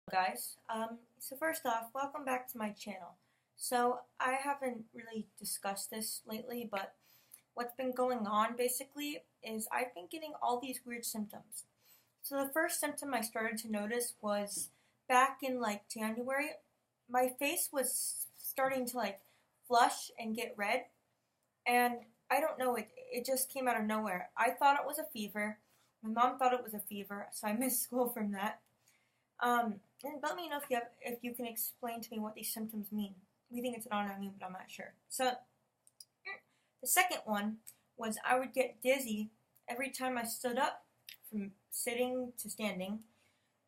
Guys. So first off, welcome back to my channel. So I haven't really discussed this lately, but what's been going on basically is I've been getting all these weird symptoms. So the first symptom I started to notice was back in like January. My face was starting to like flush and get red, and I don't know, it just came out of nowhere. I thought it was a fever. My mom thought it was a fever, so I missed school from that. And let me know if you can explain to me what these symptoms mean. We think it's an autoimmune, but I'm not sure. So the second one was I would get dizzy every time I stood up from sitting to standing,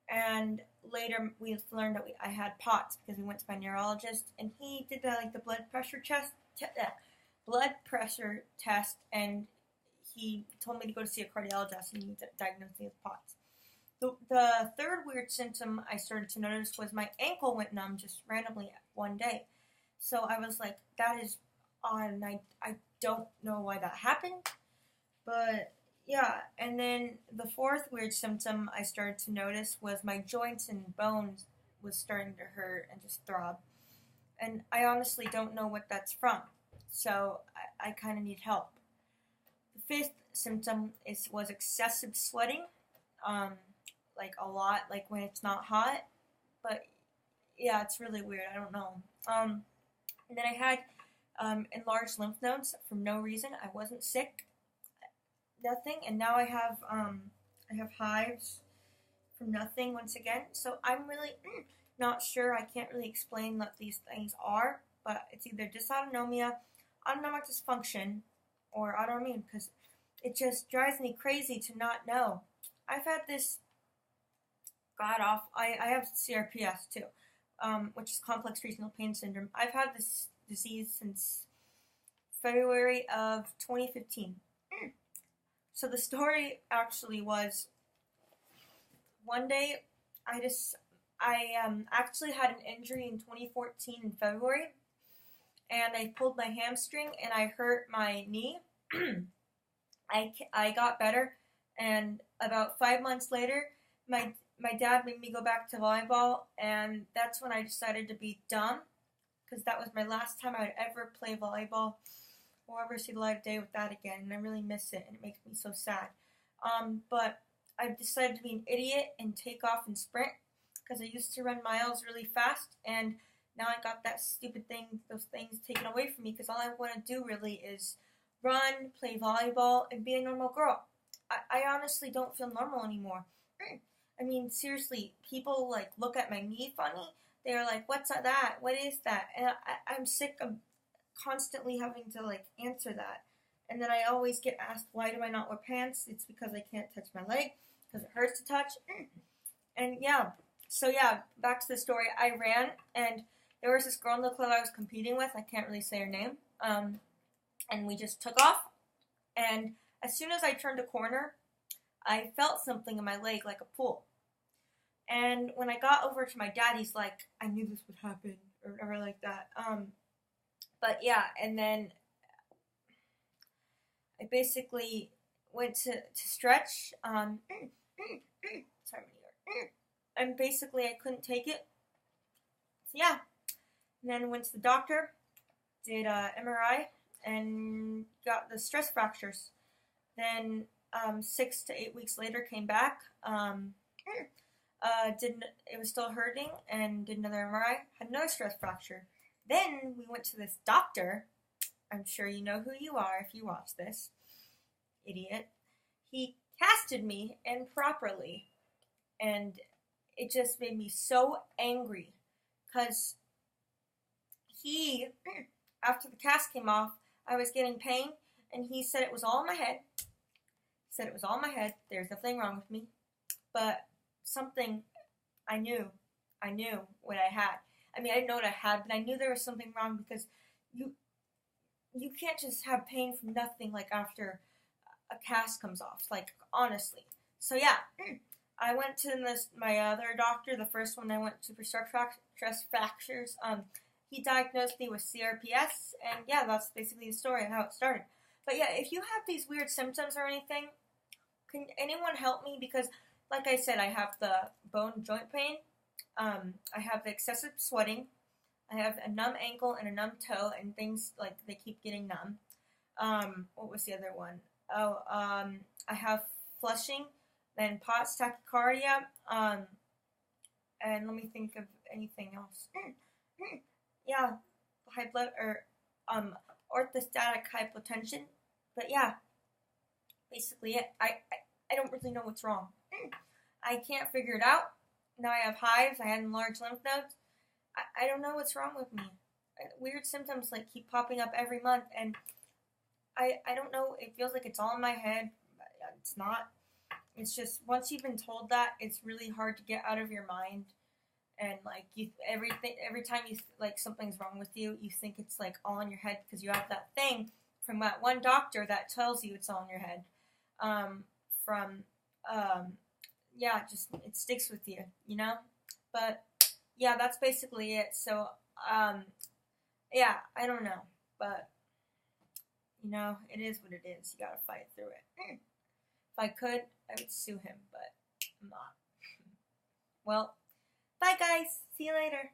and later we learned that I had POTS because we went to my neurologist, and he did the blood pressure test, and he told me to go to see a cardiologist, and he diagnosed me with POTS. The third weird symptom I started to notice was my ankle went numb just randomly one day. So I was like, that is odd, and I don't know why that happened. But yeah, and then the fourth weird symptom I started to notice was my joints and bones was starting to hurt and just throb. And I honestly don't know what that's from. So I kind of need help. The fifth symptom was excessive sweating. Like a lot, like when it's not hot, but yeah, it's really weird. I don't know. And then I had enlarged lymph nodes for no reason. I wasn't sick, nothing, and now I have hives from nothing once again. So I'm really not sure. I can't really explain what these things are, but it's either dysautonomia, autonomic dysfunction, or autoimmune, because it just drives me crazy to not know. I've had this I have crps too, which is complex regional pain syndrome. I've had this disease since February of 2015. So the story actually was one day I actually had an injury in 2014 in February, and I pulled my hamstring and I hurt my knee. I got better, and about 5 months later, my dad made me go back to volleyball, and that's when I decided to be done, because that was my last time I would ever play volleyball or ever see the light of day with that again, and I really miss it, and it makes me so sad. But I decided to be an idiot and take off and sprint, because I used to run miles really fast, and now I got that stupid thing, those things taken away from me, because all I want to do really is run, play volleyball, and be a normal girl. I honestly don't feel normal anymore. I mean, seriously, people like look at my knee funny. They're like, "What's that? What is that?" And I'm sick of constantly having to like answer that. And then I always get asked, "Why do I not wear pants?" It's because I can't touch my leg because it hurts to touch. And yeah, so yeah, back to the story. I ran, and there was this girl in the club I was competing with. I can't really say her name. And we just took off. And as soon as I turned a corner, I felt something in my leg like a pull. And when I got over to my dad, he's like, "I knew this would happen," or whatever like that. But yeah, and then I basically went to stretch. Sorry, and basically I couldn't take it. So yeah, and then went to the doctor, did a MRI, and got the stress fractures. Then 6 to 8 weeks later, came back. It was still hurting, and did another MRI, had another stress fracture. Then we went to this doctor. I'm sure you know who you are if you watch this, idiot. He casted me improperly, and it just made me so angry, because after the cast came off, I was getting pain, and he said it was all in my head. There's nothing wrong with me, but something I knew what I had. I mean, I didn't know what I had, but I knew there was something wrong, because you can't just have pain from nothing, like after a cast comes off, like honestly. So yeah, I went to my other doctor, the first one I went to for stress fractures. He diagnosed me with CRPS, and yeah, that's basically the story of how it started. But yeah, if you have these weird symptoms or anything, can anyone help me? Because like I said, I have the bone joint pain, I have excessive sweating. I have a numb ankle and a numb toe, and things like they keep getting numb. What was the other one? Oh, I have flushing, then POTS tachycardia, and let me think of anything else. Yeah, high blood or orthostatic hypotension. But yeah, basically it. I don't really know what's wrong. I can't figure it out. Now I have hives. I had enlarged lymph nodes. I don't know what's wrong with me. Weird symptoms like keep popping up every month, and I don't know. It feels like it's all in my head. It's not. It's just once you've been told that, it's really hard to get out of your mind. And like every time you like something's wrong with you, you think it's like all in your head because you have that thing from that one doctor that tells you it's all in your head. Yeah, just it sticks with you, you know. But yeah, that's basically it. So yeah, I don't know, but you know, it is what it is. You gotta fight through it. If I could, I would sue him, but I'm not. Well, bye guys. See you later.